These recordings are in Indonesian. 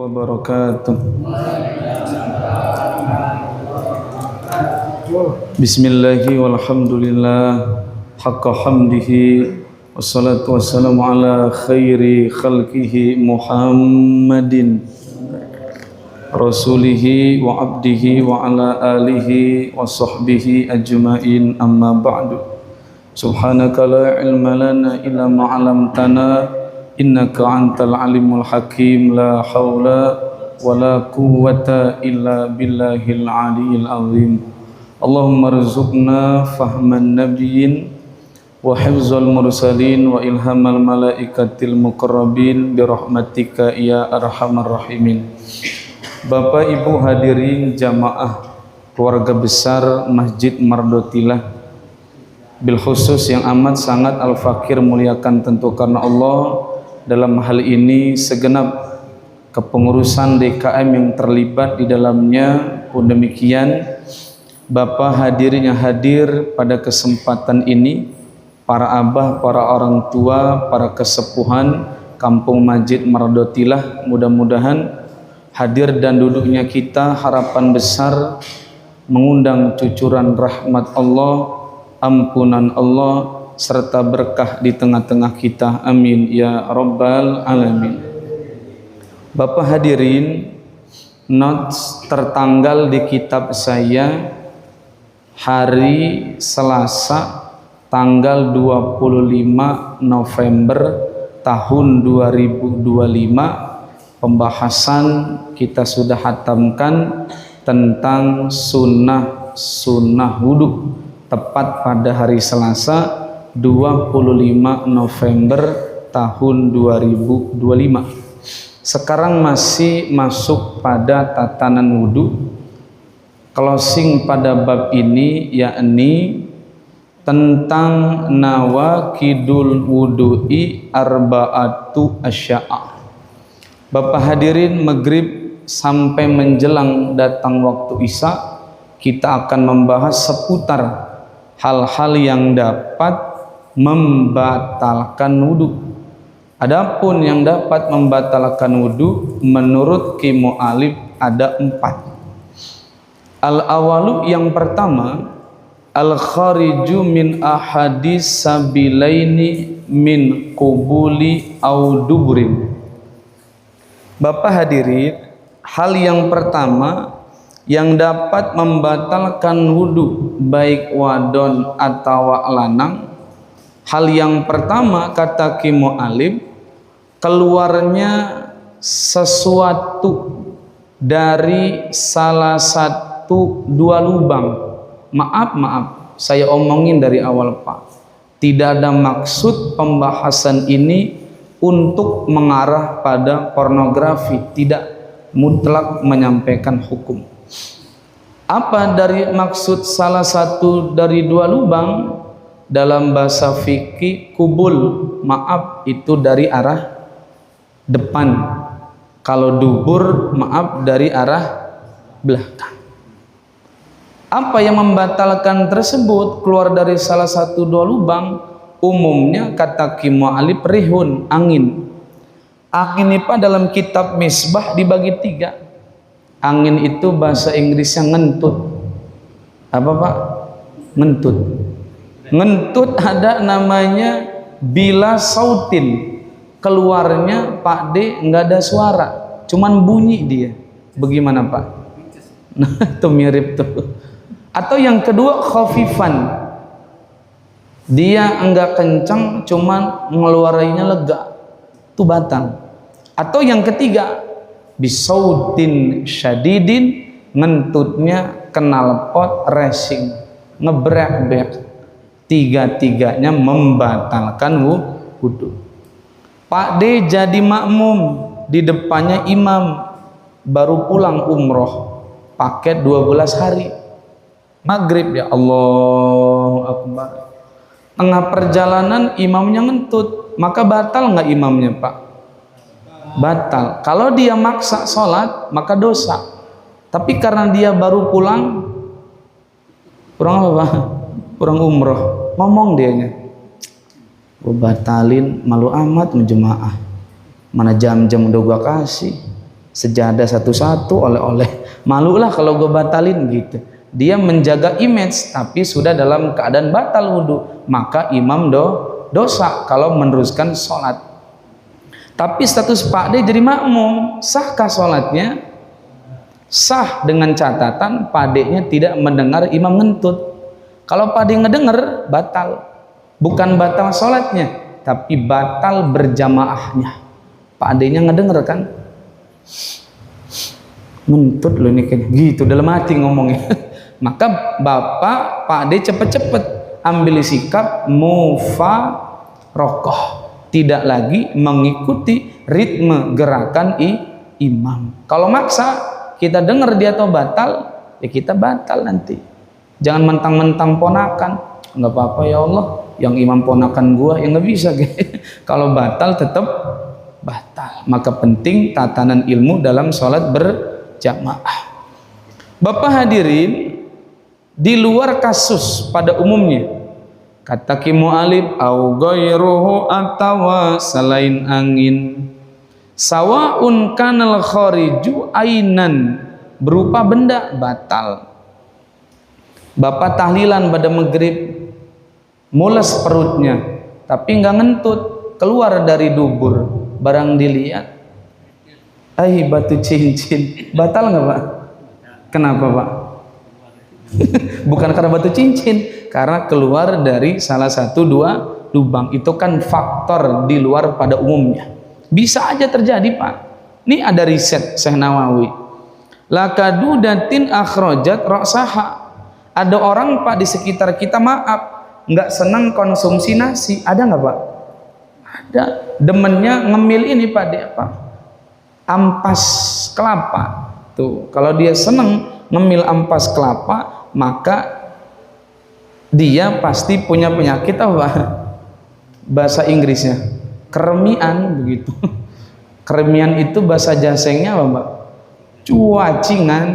wabarakatuh. Bismillahi walhamdulillah haqqa hamdihi wassalatu wassalamu ala khairi khalqihi Muhammadin rasulihi wa abdihi wa ala alihi wa sahbihi ajma'in, amma ba'du. Subhanaka la ilma lana illa ma 'allamtana innaka antal alimul hakim. La haula wala quwwata illa billahil aliyil azim. Allahumma rzuqna fahman nabiyyin wa hifzal mursalin wa ilhamal malaikatil muqarrabin birahmatika ya arhamar rahimin. Bapak Ibu hadirin jamaah keluarga besar Masjid Mardotilah, bil khusus yang amat sangat Al-Fakir muliakan tentu karena Allah, dalam hal ini segenap kepengurusan DKM yang terlibat di dalamnya pun demikian. Bapak hadirin yang hadir pada kesempatan ini, para abah, para orang tua, para kesepuhan Kampung Masjid Mardotilah, mudah-mudahan hadir dan duduknya kita harapan besar mengundang cucuran rahmat Allah, ampunan Allah, serta berkah di tengah-tengah kita. Amin ya rabbal alamin. Bapak hadirin, notes tertanggal di kitab saya hari Selasa tanggal 25 November tahun 2025. Pembahasan kita sudah hatamkan tentang sunnah wudhu, tepat pada hari Selasa 25 November tahun 2025. Sekarang masih masuk pada tatanan wudhu, closing pada bab ini, yakni tentang nawakidul wudhu'i arba'atu asya'a. Bapak hadirin, maghrib sampai menjelang datang waktu isya kita akan membahas seputar hal-hal yang dapat membatalkan wudhu. Adapun yang dapat membatalkan wudhu menurut Ki Mu'alif ada 4. Al-awalu, yang pertama, al-khariju min ahadis sabilaini min qubuli au dubrin. Bapak hadirin, hal yang pertama yang dapat membatalkan wudhu baik wadon atau lanang, hal yang pertama kata Ki Mu'alif, keluarnya sesuatu dari salah satu dua lubang. Maaf, saya omongin dari awal Pak, tidak ada maksud pembahasan ini untuk mengarah pada pornografi, tidak mutlak menyampaikan hukum. Apa dari maksud salah satu dari dua lubang? Dalam bahasa fikih, kubul, maaf, itu dari arah depan. Kalau dubur, maaf, dari arah belakang. Apa yang membatalkan tersebut keluar dari salah satu dua lubang? Umumnya kata Ki Mu'alif, rihun, angin. Angin itu dalam kitab Misbah dibagi 3. Angin itu bahasa Inggrisnya ngentut. Apa Pak? Ngentut. Ngentut ada namanya bila sautin. Keluarnya Pak D nggak ada suara, cuman bunyi dia. Bagaimana Pak? Nah itu mirip tuh. Atau yang kedua khafifan. Dia enggak kencang, cuman ngeluarinya lega, itu batal. Atau yang ketiga, bisautin syadidin, ngentutnya knalpot racing, ngebrek-brek. Tiga-tiganya membatalkan wudhu. Pak D jadi makmum, di depannya imam, baru pulang umroh, paket 12 hari. Maghrib, ya Allahu Akbar, tengah perjalanan imamnya ngentut, maka batal nggak imamnya Pak? Batal. Kalau dia maksa sholat maka dosa. Tapi karena dia baru pulang, kurang apa Pak? Kurang umroh, ngomong dianya, gue batalin, malu amat menjemaah, mana jam-jam udah gua kasih, sejadah satu-satu, oleh-oleh. Malulah kalau gue batalin gitu. Dia menjaga image tapi sudah dalam keadaan batal wudhu, maka imam dosa kalau meneruskan sholat. Tapi status Pak D jadi makmum, sahkah sholatnya? Sah dengan catatan Pak D-nya tidak mendengar imam ngentut. Kalau Pak D ngedenger, batal. Bukan batal sholatnya, tapi batal berjamaahnya. Pak D-nya ngedenger kan? Ngentut loh ini kayaknya. Gitu dalam hati ngomongnya. Maka Bapak Pak D cepet-cepet ambil sikap mufarokoh. Tidak lagi mengikuti ritme gerakan imam. Kalau maksa, kita dengar dia atau batal, ya kita batal nanti. Jangan mentang-mentang ponakan. Nggak apa-apa ya Allah, yang imam ponakan gua yang nggak bisa. Kalau batal tetap batal. Maka penting tatanan ilmu dalam sholat berjamaah. Bapak hadirin, di luar kasus pada umumnya, kata Ki Mu'alib, au ghairuhu atawa selain angin, sawaun kanal khariju ainan, berupa benda, batal. Bapak tahlilan pada maghrib, mules perutnya, tapi nggak ngentut, keluar dari dubur, barang dilihat, batu cincin, batal nggak Pak? Kenapa Pak? Bukan karena batu cincin, karena keluar dari salah satu dua lubang. Itu kan faktor di luar pada umumnya. Bisa aja terjadi Pak. Ini ada riset Syekh Nawawi. Lakadudatin akhrajat ra'saha. Ada orang Pak di sekitar kita, maaf, nggak senang konsumsi nasi. Ada nggak Pak? Ada. Demennya ngemil ini Pak, dia apa? Ampas kelapa. Tuh, kalau dia senang ngemil ampas kelapa, maka dia pasti punya penyakit apa? Bahasa Inggrisnya keremian, begitu. Keremian itu bahasa Jasengnya apa Mbak? Cuacingan,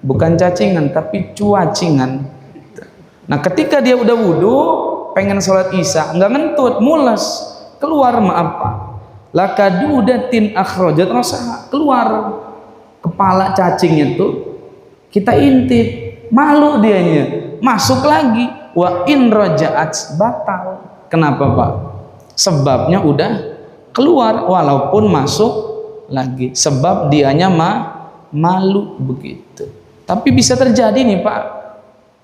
bukan cacingan tapi cuacingan. Nah ketika dia udah wudhu pengen sholat isya, nggak ngentut, mules, keluar maaf Pak, lakadudatin akhrajat rasaha, keluar kepala cacingnya tuh, kita intip, malu dianya, masuk lagi, wa in raja'at, batal. Kenapa Pak? Sebabnya udah keluar walaupun masuk lagi, sebab dianya malu, begitu. Tapi bisa terjadi nih Pak,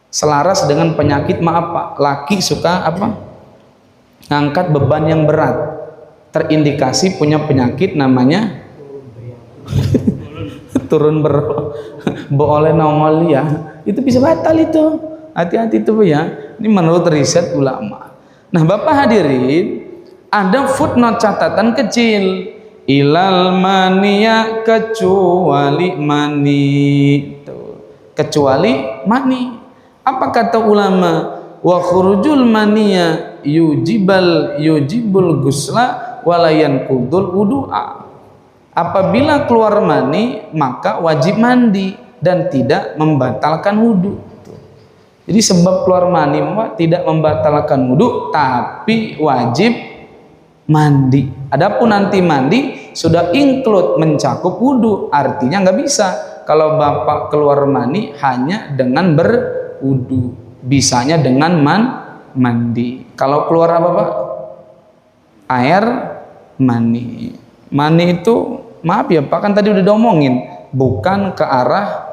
selaras dengan penyakit, maaf Pak, laki suka apa? Ngangkat beban yang berat, terindikasi punya penyakit namanya turun boleh nongol ya, itu bisa batal itu. Hati-hati itu ya. Ini menurut riset ulama. Nah Bapak hadirin, ada footnote catatan kecil, ilal mania, kecuali mani. Kecuali mani. Apa kata ulama? Wa khurujul mania yujibul gusla walayan kudul wudu'a. Apabila keluar mani maka wajib mandi dan tidak membatalkan wudhu. Jadi sebab keluar mani tidak membatalkan wudhu, tapi wajib mandi. Adapun nanti mandi sudah include mencakup wudhu, artinya nggak bisa kalau Bapak keluar mani hanya dengan berwudhu, bisanya dengan mandi. Kalau keluar apa Pak? Air mani. Mani itu, maaf ya Pak, kan tadi udah diomongin, bukan ke arah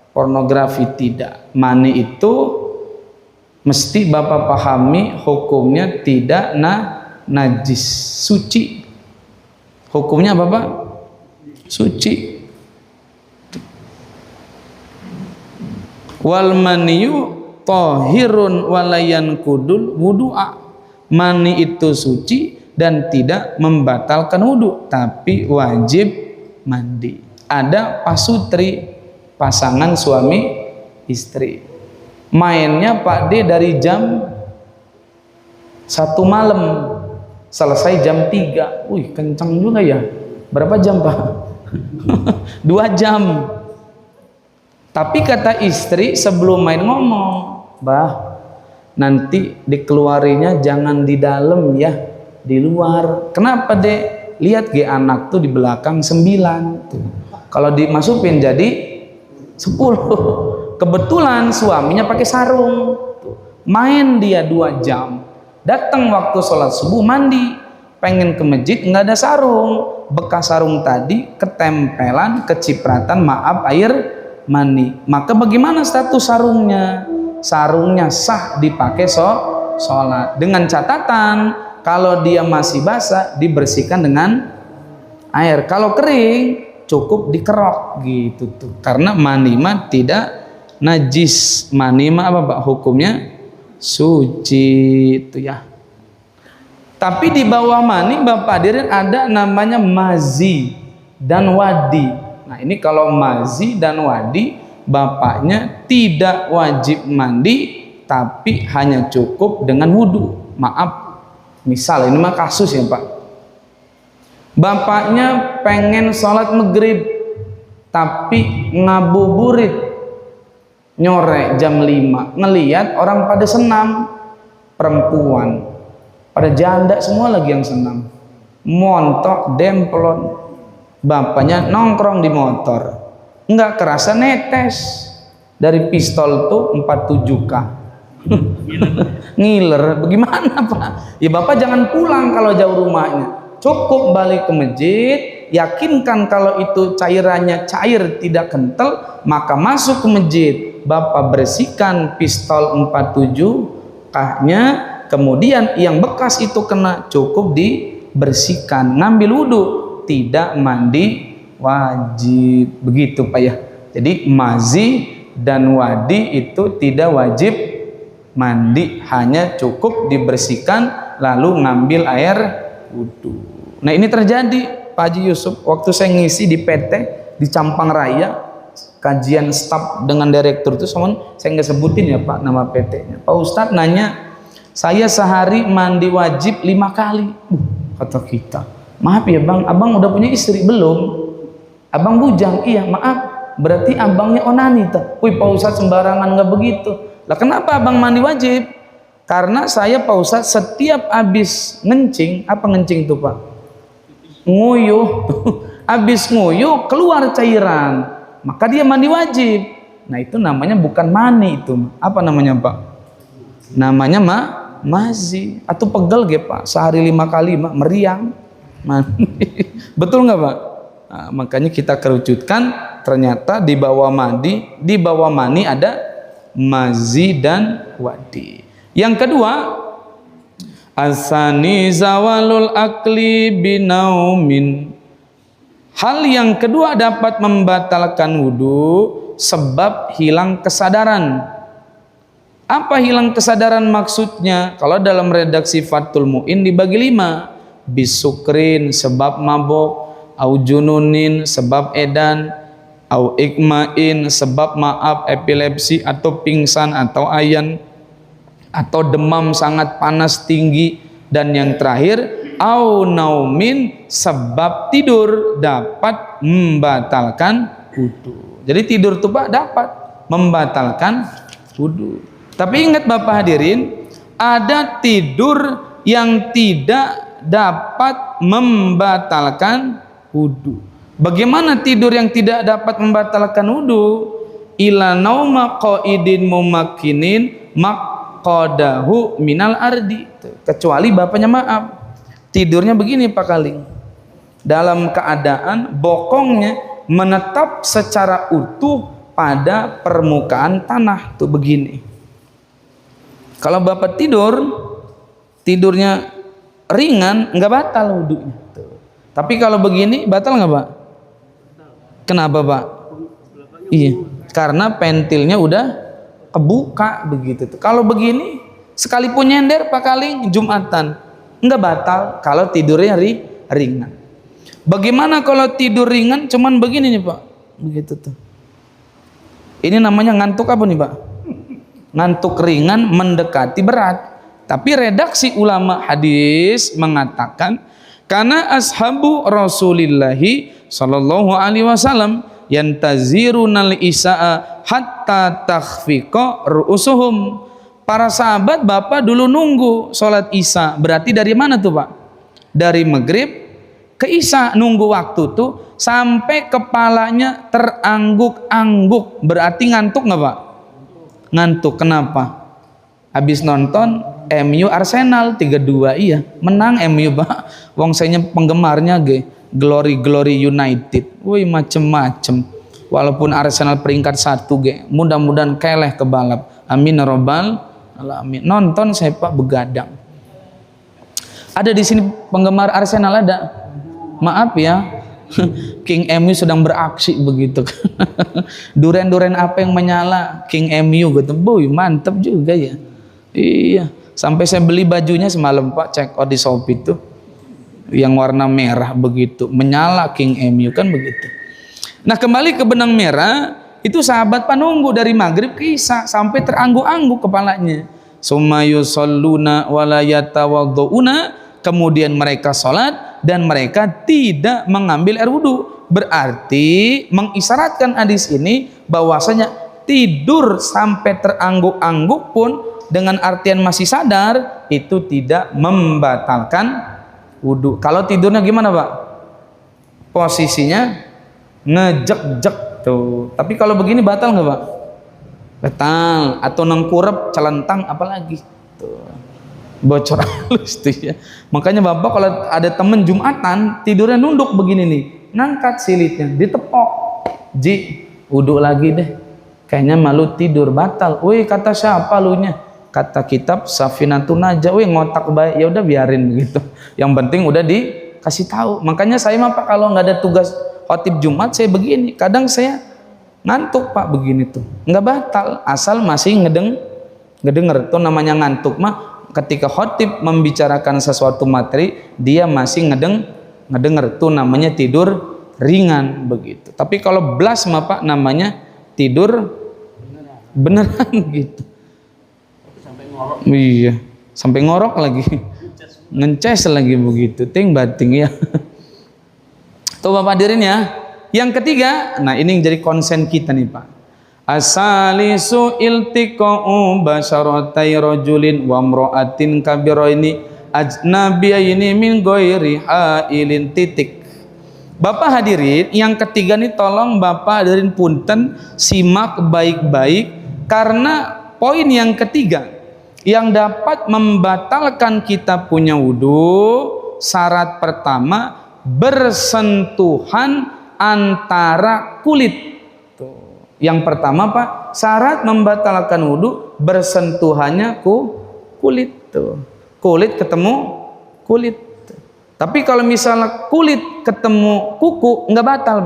pornografi, tidak. Mani itu mesti Bapak pahami hukumnya tidak najis, suci. Hukumnya apa Pak? Suci. Wal maniyu tahirun walayan kudul wudu'a. Mani itu suci dan tidak membatalkan wudhu, tapi wajib mandi. Ada pasutri, pasangan suami istri, mainnya Pak D dari jam 1 malam selesai jam 3. Wih kencang juga ya. Berapa jam Pak? 2 jam. Tapi kata istri sebelum main ngomong, bah nanti dikeluarinya jangan di dalam ya, di luar. Kenapa Dek? lihat ge anak tuh di belakang 9 tuh. Kalau dimasukin jadi 10. Kebetulan suaminya pakai sarung tuh. Main dia 2 jam, datang waktu sholat subuh mandi, pengen ke masjid nggak ada sarung, bekas sarung tadi ketempelan, kecipratan maaf air mani. Maka bagaimana status sarungnya? Sarungnya sah dipakai sholat, dengan catatan kalau dia masih basah dibersihkan dengan air, kalau kering cukup dikerok gitu tuh. Karena mani mah tidak najis, mani mah apa Pak hukumnya? Suci itu ya. Tapi di bawah mani Bapak hadirin ada namanya mazi dan wadi. Nah ini kalau mazi dan wadi bapaknya tidak wajib mandi, tapi hanya cukup dengan wudhu. Maaf, misal ini mah kasus ya Pak, bapaknya pengen sholat maghrib tapi ngabuburit nyore jam 5, ngeliat orang pada senam, perempuan pada janda semua lagi yang senam, montok demplon, bapaknya nongkrong di motor, nggak kerasa netes dari pistol tuh 47K. Ngiler, bagaimana Pak? Ya Bapak jangan pulang kalau jauh rumahnya, cukup balik ke masjid, yakinkan kalau itu cairannya cair tidak kental, maka masuk ke masjid, Bapak bersihkan pistol 47K-nya, kemudian yang bekas itu kena cukup dibersihkan, ngambil wudhu, tidak mandi wajib, begitu Pak ya. Jadi mazi dan wadi itu tidak wajib mandi, hanya cukup dibersihkan lalu ngambil air wudhu. Nah ini terjadi Pak Haji Yusuf waktu saya ngisi di PT di Campang Raya, kajian staf dengan direktur itu, saya nggak sebutin ya Pak nama PT-nya. Pak Ustadz nanya, saya sehari mandi wajib 5 kali. Kata kita, maaf ya Bang, Abang udah punya istri belum? Abang bujang? Iya, maaf, berarti abangnya onani. Wih Pak Ustadz sembarangan, nggak begitu. Lah kenapa Abang mandi wajib? Karena saya Pak Ustadz setiap habis ngencing, apa ngencing itu Pak? Nguyuh. Habis nguyuh keluar cairan, maka dia mandi wajib. Nah itu namanya bukan mani, itu apa namanya Pak? Namanya mazi atau pegel ge Pak, sehari 5 kali meriang mandi. Betul nggak Pak? Nah, makanya kita kerucutkan, ternyata di bawah mani ada mazi dan wadi. Yang kedua, asani zawalul akli binaumin. Hal yang kedua dapat membatalkan wudhu, sebab hilang kesadaran. Apa hilang kesadaran maksudnya? Kalau dalam redaksi Fathul Mu'in dibagi 5. Bisukrin sebab mabok, au jununin sebab edan, au ikmain sebab maaf epilepsi atau pingsan atau ayan, atau demam sangat panas tinggi, dan yang terakhir au naumin sebab tidur dapat membatalkan wudhu. Jadi tidur tuh Pak dapat membatalkan wudhu. Tapi ingat Bapak hadirin, ada tidur yang tidak dapat membatalkan wudhu. Bagaimana tidur yang tidak dapat membatalkan wudhu? Ila nauma qaidin mumakkinin maqadahu minal ardi. Kecuali bapaknya maaf, tidurnya begini Pak Kaling, dalam keadaan bokongnya menetap secara utuh pada permukaan tanah tuh begini. Kalau Bapak tidurnya ringan, nggak batal wudhunya. Tapi kalau begini batal nggak Pak? Kenapa Pak? Iya, karena pentilnya udah kebuka begitu tuh. Kalau begini sekalipun nyender Pak Kaling Jumatan nggak batal kalau tidurnya ringan. Bagaimana kalau tidur ringan cuman begini nih Pak? Begitu tuh. Ini namanya ngantuk apa nih Pak? Ngantuk ringan mendekati berat. Tapi redaksi ulama hadis mengatakan, karena ashabu Rasulillahi sallallahu alaihi wasallam yantazirunal isya'a hatta takhfiqa ru'usuhum. Para sahabat Bapak dulu nunggu sholat isya. Berarti dari mana tuh Pak? Dari maghrib ke Isya, nunggu waktu tuh sampai kepalanya terangguk-angguk. Berarti ngantuk nggak Pak? Ngantuk. Kenapa? Habis nonton MU Arsenal 3-2, iya menang MU Pak. Wong saya penggemarnya Glory United. Wih macem-macem. Walaupun Arsenal peringkat 1 mudah-mudahan keleh ke balap. Amin ya robbal alamin. Nonton saya Pak begadang. Ada di sini penggemar Arsenal ada? Maaf ya. King MU sedang beraksi begitu. Duren-duren apa yang menyala? King MU gitu. Boy, mantep juga ya. Iya, sampai saya beli bajunya semalam Pak, check out di Shopee itu yang warna merah begitu, menyala King MU kan begitu. Nah kembali ke benang merah, itu sahabat Pak nunggu dari maghrib ke Isya sampai terangguk-angguk kepalanya. Sumayusalluna walayatawadduuna, kemudian mereka sholat dan mereka tidak mengambil air wudhu. Berarti mengisyaratkan hadis ini bahwasanya tidur sampai terangguk-angguk pun dengan artian masih sadar itu tidak membatalkan wudhu. Kalau tidurnya gimana Pak? Posisinya ngejek-jek tuh. Tapi kalau begini batal nggak Pak? Batal. Atau nengkurep, celentang apalagi tuh. Bocor halus tuh ya. Makanya Bapak kalau ada temen Jumatan tidurnya nunduk begini nih, ngangkat silitnya, ditepok, ji wudhu lagi deh. Kayaknya malu tidur, batal. Wih kata siapa lunya? Kata kitab Safinatun Najah. Wih ngotak baik, ya udah biarin begitu. Yang penting udah dikasih tahu. Makanya saya mah Pak kalau nggak ada tugas khotib Jumat saya begini. Kadang saya ngantuk Pak begini tuh. Nggak batal asal masih ngedenger. Tuh namanya ngantuk mah ketika khotib membicarakan sesuatu materi dia masih ngedenger. Tuh namanya tidur ringan begitu. Tapi kalau blas mah Pak namanya tidur beneran gitu. Iya, sampai ngorok lagi, ngences lagi begitu, ting bating ya. Tuh Bapak hadirin ya. Yang ketiga, nah ini yang jadi konsen kita nih Pak. Asalisu iltiqa'u basyaratai rajulin wa imra'atin kabiraini ajnabiyaini min ghairi hailin titik. Bapak hadirin, yang ketiga nih tolong Bapak hadirin punten simak baik-baik karena poin yang ketiga yang dapat membatalkan kita punya wudhu, syarat pertama bersentuhan antara kulit. Tuh. Yang pertama Pak, syarat membatalkan wudhu bersentuhannya kulit. Tuh. Kulit ketemu kulit. Tapi kalau misalnya kulit ketemu kuku nggak batal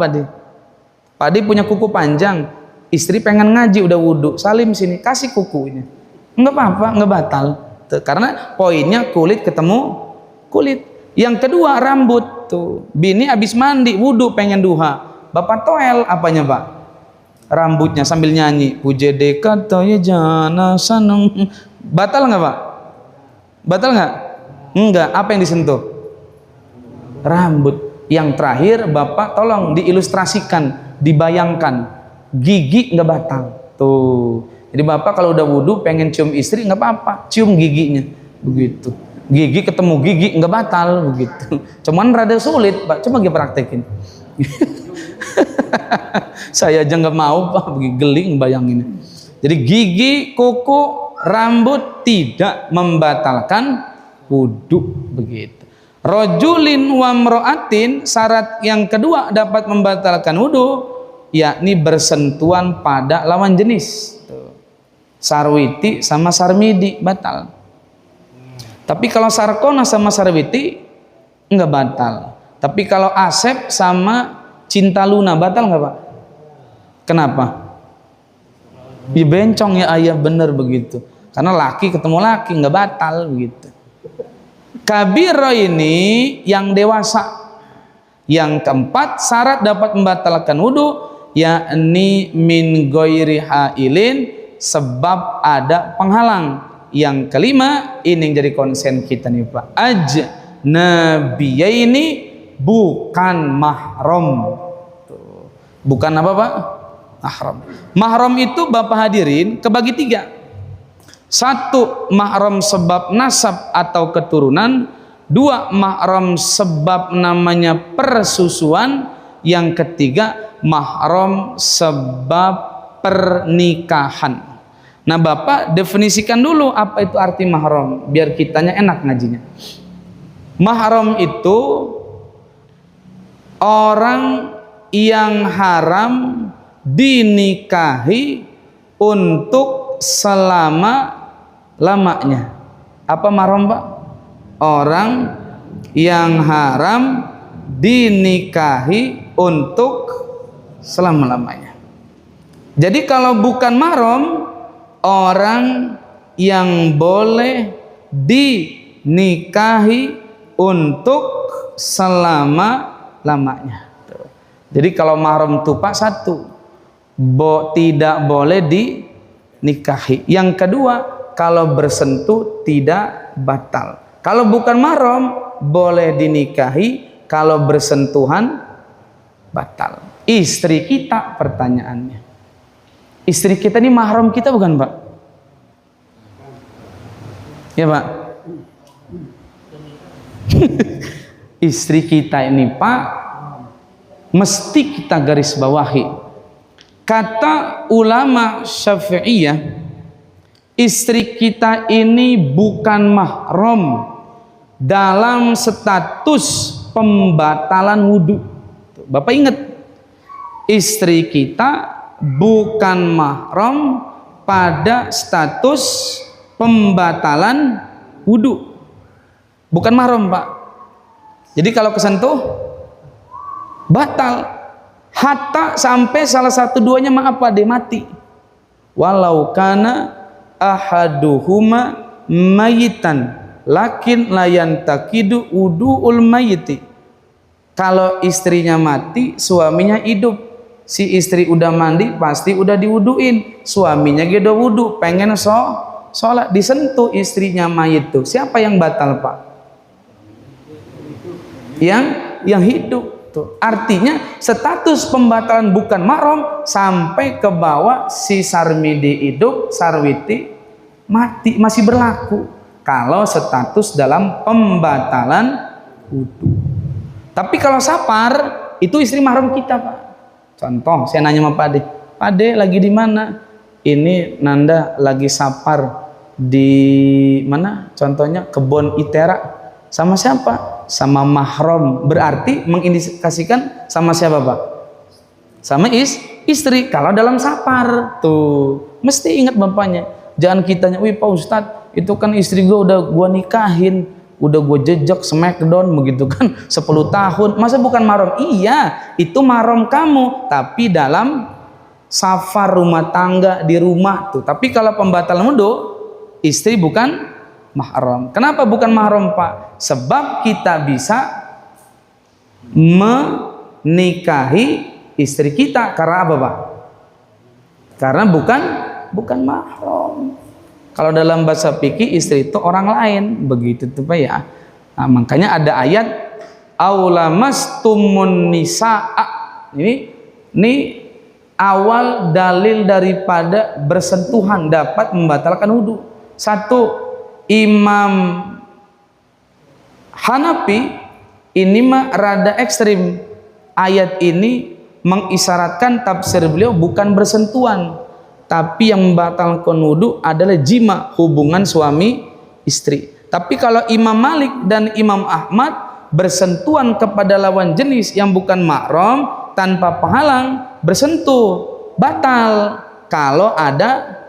Pak Di punya kuku panjang, istri pengen ngaji udah wudhu, salim sini kasih kukunya. Enggak apa-apa, enggak batal. Tuh, karena poinnya kulit ketemu kulit. Yang kedua rambut tuh. Bini habis mandi wudhu pengen duha. Bapak toel apanya Pak? Rambutnya sambil nyanyi. Pujede katanya jana saneng. Batal enggak Pak? Batal enggak? Enggak. Apa yang disentuh? Rambut. Yang terakhir Bapak tolong diilustrasikan, dibayangkan. Gigi enggak batal. Tuh. Jadi Bapak kalau udah wudhu pengen cium istri nggak apa-apa, cium giginya begitu. Gigi ketemu gigi nggak batal begitu. Cuman rada sulit Pak, coba kita praktekin. Saya aja nggak mau Pak, begitu geling bayanginnya. Jadi gigi, kuku, rambut tidak membatalkan wudhu begitu. Rojulin wa mro'atin, syarat yang kedua dapat membatalkan wudhu yakni bersentuhan pada lawan jenis. Sarwiti sama sarmidi batal. Tapi kalau sarkona sama sarwiti enggak batal. Tapi kalau asep sama cinta luna batal enggak Pak? Kenapa? Ya bencong ya ayah, bener begitu. Karena laki ketemu laki enggak batal begitu. Kabiro ini yang dewasa. Yang keempat syarat dapat membatalkan wudhu yakni min ghairi hailin, sebab ada penghalang. Yang kelima ini yang jadi konsen kita nih Pak, ajnabiyaini bukan mahram. Bukan apa Pak? Mahram. Mahram itu Bapak hadirin kebagi tiga. Satu, mahram sebab nasab atau keturunan. Dua, mahram sebab namanya persusuan. Yang ketiga, mahram sebab pernikahan. Nah, Bapak definisikan dulu apa itu arti mahram biar kitanya enak ngajinya. Mahram itu orang yang haram dinikahi untuk selama-lamanya. Apa mahram, Pak? Orang yang haram dinikahi untuk selama-lamanya. Jadi kalau bukan mahram, orang yang boleh dinikahi untuk selama-lamanya. Jadi kalau mahram itu Pak satu, tidak boleh dinikahi. Yang kedua, kalau bersentuh tidak batal. Kalau bukan mahram boleh dinikahi, kalau bersentuhan batal. Istri kita, pertanyaannya, istri kita ini mahram kita bukan, Pak? Ya, Pak. Istri kita ini, Pak, mesti kita garis bawahi. Kata ulama Syafi'iyah, istri kita ini bukan mahram dalam status pembatalan wudhu. Bapak ingat, istri kita bukan mahram pada status pembatalan wudhu. Bukan mahram, Pak. Jadi kalau kesentuh batal. Hatta sampai salah satu duanya maaf Pak, dia mati. Walau kana ahaduhuma mayitan lakin layan takidu wudu'ul mayiti. Kalau istrinya mati, suaminya hidup. Si istri udah mandi, pasti udah diwuduin. Suaminya gitu wudu, pengen sholat, disentuh istrinya mayit tuh. Siapa yang batal, Pak? Yang hidup tuh. Artinya status pembatalan bukan mahram sampai ke bawah si Sarmidi hidup, Sarwiti mati, masih berlaku kalau status dalam pembatalan wudu. Tapi kalau sapar itu istri mahram kita, Pak. Contoh, saya nanya sama Pak Ade, Pak Ade lagi di mana? Ini Nanda lagi sapar di mana? Contohnya kebun Itera. Sama siapa? Sama mahram. Berarti mengindikasikan sama siapa, Pak? Sama istri. Kalau dalam sapar tuh mesti ingat bapaknya. Jangan kitanya, wih Pak Ustadz, itu kan istri gue udah gue nikahin, udah gue jejak smackdown begitu kan 10 tahun, masa bukan mahram? Iya, itu mahram kamu, tapi dalam safar rumah tangga di rumah tuh. Tapi kalau pembatalan wudu, istri bukan mahram. Kenapa bukan mahram, Pak? Sebab kita bisa menikahi istri kita karena apa, Pak? Karena bukan mahram. Kalau dalam bahasa fikih istri itu orang lain, begitu tuh, Pak ya. Nah, makanya ada ayat aulamastumun nisaa. Ini awal dalil daripada bersentuhan dapat membatalkan wudu. Satu, Imam Hanafi ini mah rada ekstrim. Ayat ini mengisyaratkan tafsir beliau bukan bersentuhan, tapi yang membatalkan wudu adalah jima, hubungan suami istri. Tapi kalau Imam Malik dan Imam Ahmad bersentuhan kepada lawan jenis yang bukan mahram tanpa penghalang, bersentuh batal kalau ada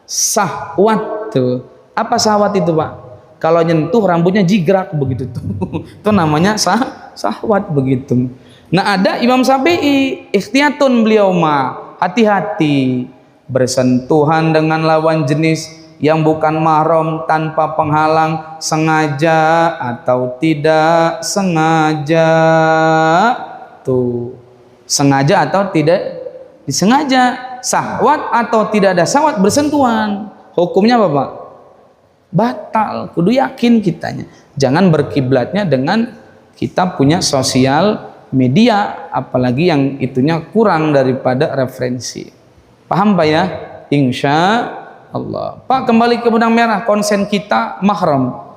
syahwat tuh. Apa syahwat itu, Pak? Kalau nyentuh rambutnya jigrak begitu tuh. Itu namanya syahwat begitu. Nah, ada Imam Syafi'i, ikhtiyatun beliau mah, hati-hati bersentuhan dengan lawan jenis yang bukan mahram tanpa penghalang, sengaja atau tidak sengaja tuh. Sengaja atau tidak disengaja, syahwat atau tidak ada syahwat bersentuhan, hukumnya apa, Pak? Batal. Kudu yakin kitanya. Jangan berkiblatnya dengan kita punya sosial media, apalagi yang itunya kurang daripada referensi. Paham, Pak ya? Insya Allah. Pak, kembali ke benang merah, konsen kita mahram.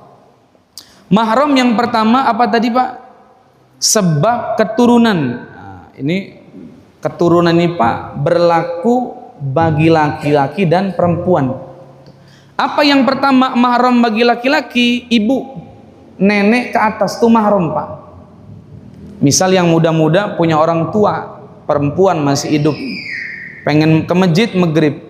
Mahram yang pertama apa tadi Pak? Sebab keturunan. Nah, ini keturunan ini Pak berlaku bagi laki-laki dan perempuan. Apa yang pertama mahram bagi laki-laki? Ibu, nenek ke atas tuh mahram Pak. Misal yang muda-muda punya orang tua, perempuan masih hidup, pengen ke masjid maghrib,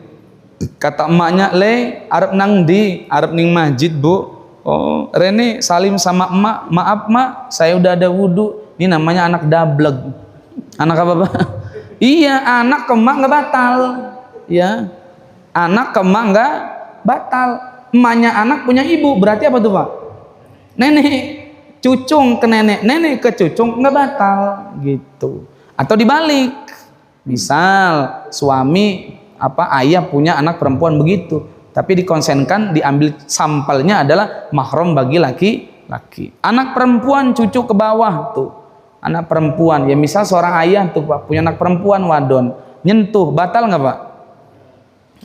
kata emaknya, le arep nang di, arep ning masjid Bu. Oh, Rene salim sama emak, maaf mak, saya udah ada wudhu. Ini namanya anak dablek. Anak apa Pak? Iya, anak ke emak nggak batal. Ya, anak ke emak nggak batal. Emaknya anak punya ibu, berarti apa tuh Pak? Nenek, cucung ke nenek, nenek ke cucung nggak batal, gitu. Atau dibalik, misal suami ayah punya anak perempuan begitu. Tapi dikonsenkan, diambil sampelnya adalah mahram bagi laki-laki. Anak perempuan cucu ke bawah tuh, anak perempuan. Ya misal seorang ayah tuh Pak punya anak perempuan wadon, nyentuh batal nggak Pak?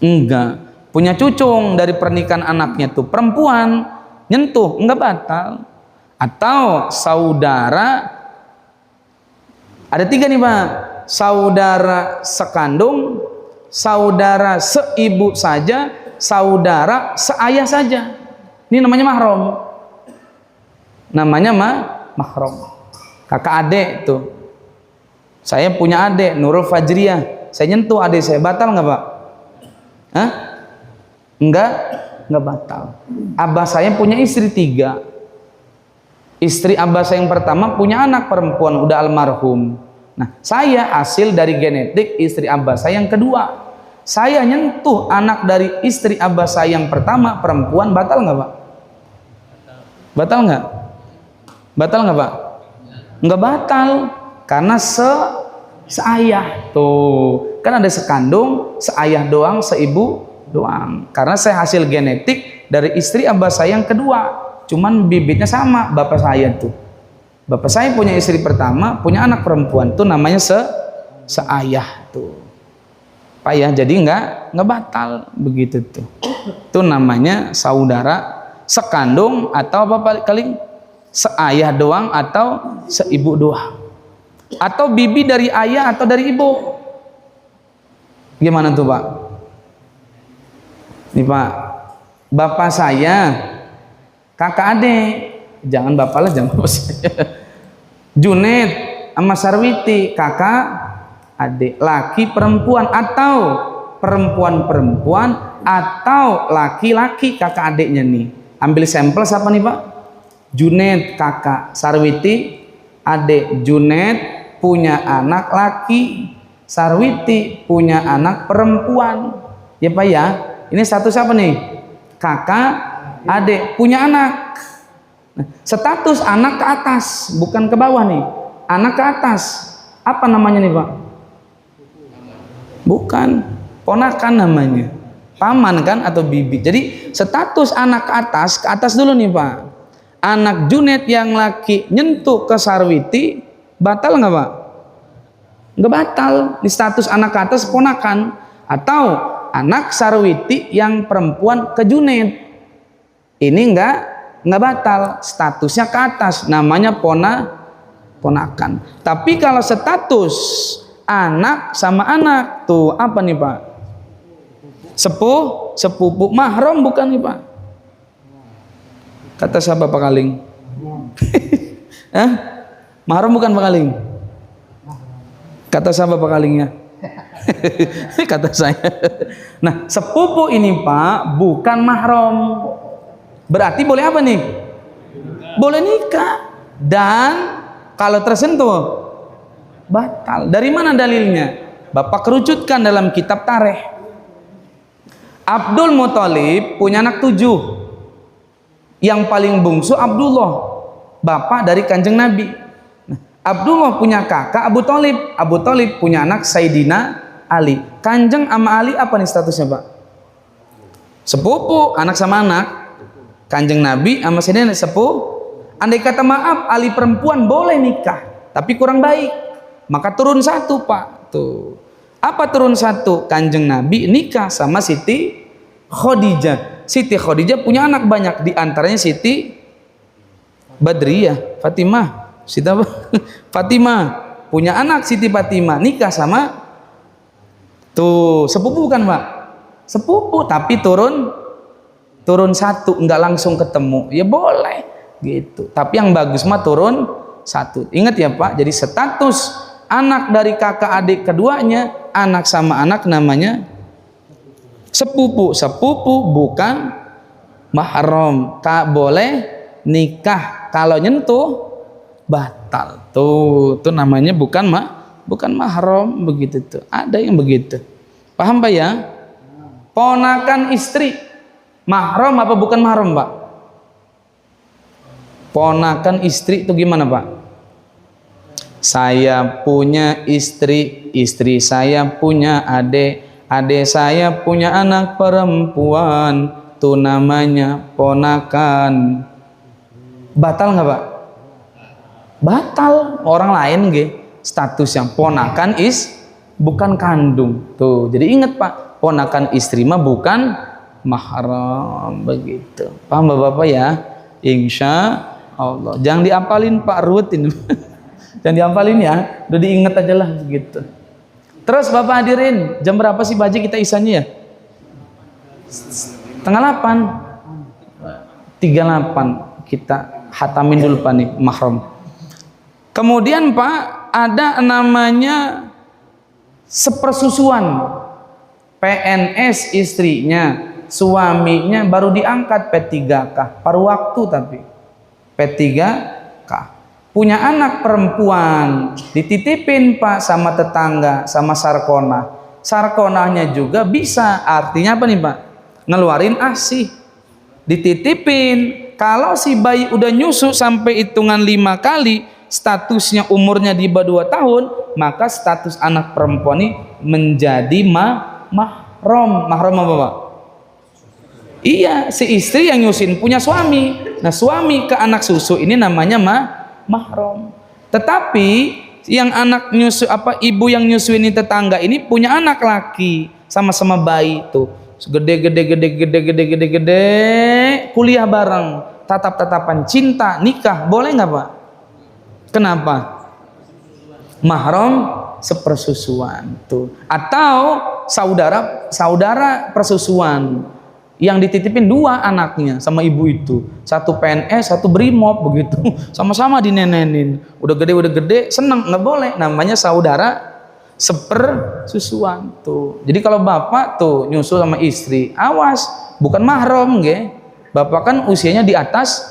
Enggak. Punya cucung dari pernikahan anaknya tuh perempuan, nyentuh enggak batal. Atau saudara, ada 3 nih Pak, saudara sekandung, saudara seibu saja, saudara seayah saja. Ini namanya mahram. Namanya mahram. Kakak adik tuh. Saya punya adik Nurul Fajriyah. Saya nyentuh adik saya, batal nggak Pak? Hah? Enggak batal. Abah saya punya istri 3. Istri abah saya yang pertama punya anak perempuan, udah almarhum. Nah, saya hasil dari genetik istri abah saya yang kedua. Saya nyentuh anak dari istri abah saya yang pertama perempuan, batal nggak Pak? Batal nggak? Batal nggak Pak? Nggak batal, karena seayah tuh. Kan ada sekandung, seayah doang, seibu doang. Karena saya hasil genetik dari istri abah saya yang kedua. Cuman bibitnya sama bapak saya tuh. Bapak saya punya istri pertama, punya anak perempuan tuh namanya seayah tuh. Pak ya, jadi nggak batal begitu tuh. Itu namanya saudara sekandung atau apa kali seayah doang atau seibu doang. Atau bibi dari ayah atau dari ibu. Gimana tuh Pak? Nih Pak, bapak saya, kakak adik, jangan bapak lah, jangan bapak saya. Junet sama Sarwiti, kakak adik, laki perempuan atau perempuan atau laki-laki kakak adiknya nih. Ambil sampel siapa nih Pak? Junet kakak, Sarwiti adik. Junet punya anak laki, Sarwiti punya anak perempuan. Ya Pak ya, ini status apa nih? Kakak adik punya anak. Nah, status anak ke atas, bukan ke bawah nih. Anak ke atas, apa namanya nih Pak? Bukan, ponakan namanya, paman kan atau bibi. Jadi status anak ke atas dulu nih Pak. Anak Junet yang laki nyentuh ke Sarwiti, batal nggak Pak? Nggak batal. Di status anak ke atas ponakan. Atau anak Sarwiti yang perempuan ke Junet, ini nggak batal. Statusnya ke atas, namanya ponakan. Tapi kalau status anak sama anak tuh apa nih Pak? Sepupu mahram bukan nih Pak? Kata siapa Pak Kaling? Hah? Mahram bukan Pak Kaling? Kata siapa Pak Kalingnya? Kata saya. Nah, sepupu ini Pak bukan mahram. Berarti boleh apa nih? Boleh nikah. Dan kalau tersentuh batal. Dari mana dalilnya? Bapak kerucutkan dalam kitab tarikh. Abdul Muthalib punya anak 7. Yang paling bungsu Abdullah, bapak dari Kanjeng Nabi. Nah, Abdullah punya kakak Abu Thalib. Abu Thalib punya anak Sayyidina Ali. Kanjeng sama Ali apa nih statusnya Pak? Sepupu, anak sama anak. Kanjeng Nabi sama Sayyidina sepupu. Andai kata maaf Ali perempuan boleh nikah, tapi kurang baik. Maka turun 1 Pak. Tuh. Apa turun 1? Kanjeng Nabi nikah sama Siti Khadijah. Siti Khadijah punya anak banyak, di antaranya Siti Badriyah, Fatimah, Siti apa? Fatimah punya anak Siti Fatimah, nikah sama tuh sepupu bukan Pak? Sepupu tapi turun satu, nggak langsung ketemu, ya boleh gitu. Tapi yang bagus mah turun satu. Ingat ya Pak, jadi status anak dari kakak adik keduanya, anak sama anak namanya sepupu. Sepupu bukan mahram, tak boleh nikah, kalau nyentuh batal. Tuh namanya bukan mahram begitu tuh. Ada yang begitu. Paham Pak ya? Ponakan istri mahram apa bukan mahram Pak? Ponakan istri itu gimana Pak? Saya punya istri, istri saya punya adik, adik saya punya anak perempuan, itu namanya ponakan. Batal nggak Pak? Batal. Orang lain status yang ponakan bukan kandung. Tuh, jadi ingat Pak, ponakan istri mah bukan mahram begitu. Paham Bapak ya? Insya Allah. Jangan diapalin Pak, rutin. Jangan diapalin ya, udah diingat aja lah begitu. Terus Bapak hadirin, jam berapa sih Baji kita isanya ya? 7:30. 38 kita hatamin dulu Pak nih mahram. Kemudian Pak ada namanya sepersusuan. PNS istrinya, suaminya baru diangkat P3K, paruh waktu tapi P3K. Punya anak perempuan, dititipin Pak sama tetangga, sama sarkona. Sarkonanya juga bisa, artinya apa nih Pak? Ngeluarin ASI. Dititipin, kalau si bayi udah nyusu sampai hitungan 5 kali, statusnya umurnya di bawah 2 tahun, maka status anak perempuan ini menjadi mahram. Mahram apa Pak? Iya, si istri yang nyusin punya suami. Nah, suami ke anak susu ini namanya mahram. Tetapi yang anak nyusu ibu yang nyusu ini tetangga ini punya anak laki, sama-sama bayi tuh. Gede, kuliah bareng, tatap-tatapan cinta, nikah, boleh nggak Pak? Kenapa? Mahram sepersusuan tuh. Atau saudara persusuan yang dititipin 2 anaknya sama ibu itu, satu PNS satu brimob begitu, sama-sama dinenenin, udah gede seneng, nggak boleh, namanya saudara sepersusuan tuh. Jadi kalau bapak tuh nyusul sama istri, awas, bukan mahram bapak kan usianya di atas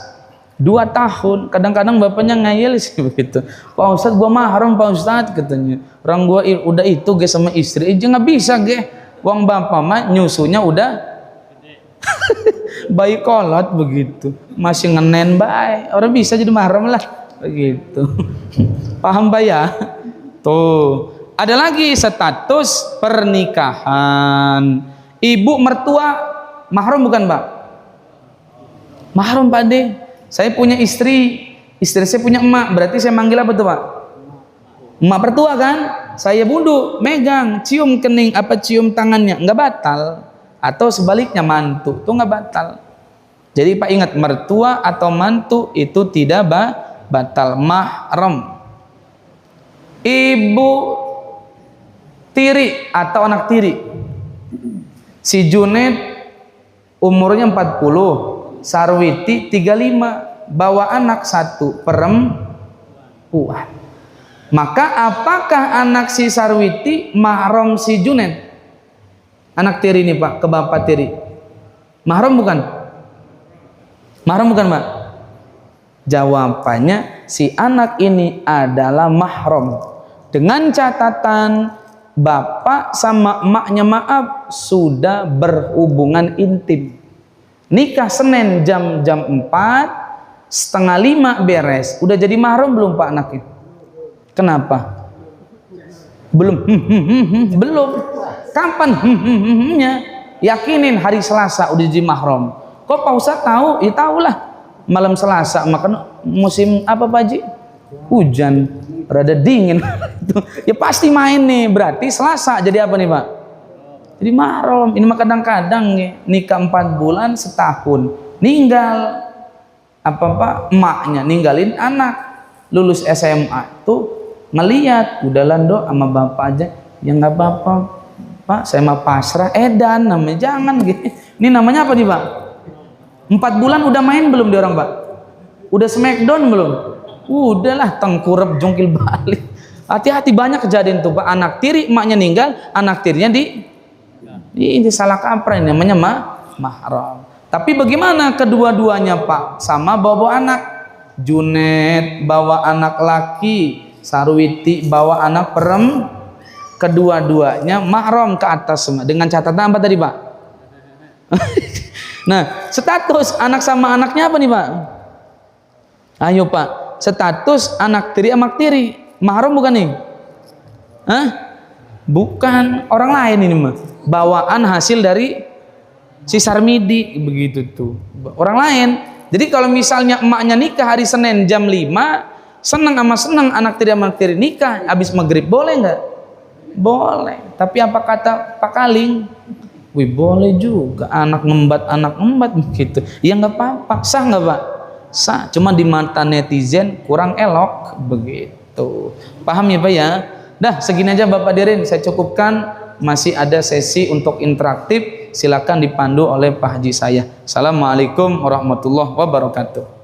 2 tahun. Kadang-kadang bapaknya ngayel sih begitu, Pak Ustadz gua mahram Pak Ustadz katanya, orang gua udah itu sama istri aja nggak bisa uang bapak mah nyusunya udah bayi kolot begitu, masih ngenen baik, orang bisa jadi mahram lah begitu. Paham Pak ya? Tuh ada lagi status pernikahan. Ibu mertua mahram bukan Pak? Mahram Pak De. Saya punya istri saya punya emak, berarti saya manggil apa tuh Pak? Emak mertua kan? Saya bundu, megang, cium kening cium tangannya, nggak batal. Atau sebaliknya mantu itu nggak batal. Jadi Pak ingat, mertua atau mantu itu tidak batal mahram. Ibu tiri atau anak tiri, si Junet umurnya 40, Sarwiti 35, bawa anak 1 perempuan, maka apakah anak si Sarwiti mahram si Junet? Anak tiri ini Pak, ke bapak tiri, mahram bukan? Mahram bukan Pak? Jawabannya si anak ini adalah mahram, dengan catatan bapak sama emaknya sudah berhubungan intim. Nikah Senin jam 4, 4:30 beres. Udah jadi mahram belum Pak anaknya? Kenapa? Belum. Belum. Kapan? Yakinin hari Selasa udah jadi mahram. Kok Pak Ustadz tahu? Ya tahulah. Malam Selasa, makan musim apa Pak Haji? Hujan, rada dingin. Ya pasti main nih. Berarti Selasa jadi apa nih Pak? Jadi mahram. Ini mah kadang-kadang nikah 4 bulan setahun, ninggal. apa emaknya ninggalin anak lulus SMA tuh ngeliat udahlah Dok sama bapak aja, ya nggak apa-apa Pak, saya mah pasrah. Edan namanya, jangan gitu. Ini namanya apa nih Pak? 4 bulan udah main belum dia orang Pak? Udah smackdown belum? Udahlah tengkurap jongkil balik. Hati-hati, banyak kejadian tuh Pak, anak tiri emaknya ninggal, anak tirinya ini salah kaprah, ini namanya mahram. Tapi bagaimana kedua-duanya Pak? Sama bawa anak. Junet bawa anak laki, Sarwiti bawa anak kedua-duanya mahram ke atas semua. Dengan catatan apa tadi Pak? Nah, status anak sama anaknya apa nih Pak? Ayo Pak, status anak tiri sama tiri mahram bukan nih? Hah? Bukan, orang lain ini mah. Bawaan hasil dari si Sarmidi begitu tuh. Orang lain. Jadi kalau misalnya emaknya nikah hari Senin jam 5, seneng anak tiri sama tiri nikah habis maghrib, boleh nggak? Boleh. Tapi apa kata Pak Kaling? Wih, boleh juga anak ngembat begitu. Ya nggak apa-apa. Sah nggak Pak? Sah. Cuma di mata netizen kurang elok begitu. Paham ya Pak ya? Dah segini aja Bapak Dirin, saya cukupkan. Masih ada sesi untuk interaktif, silakan dipandu oleh Pak Haji saya. Assalamualaikum warahmatullahi wabarakatuh.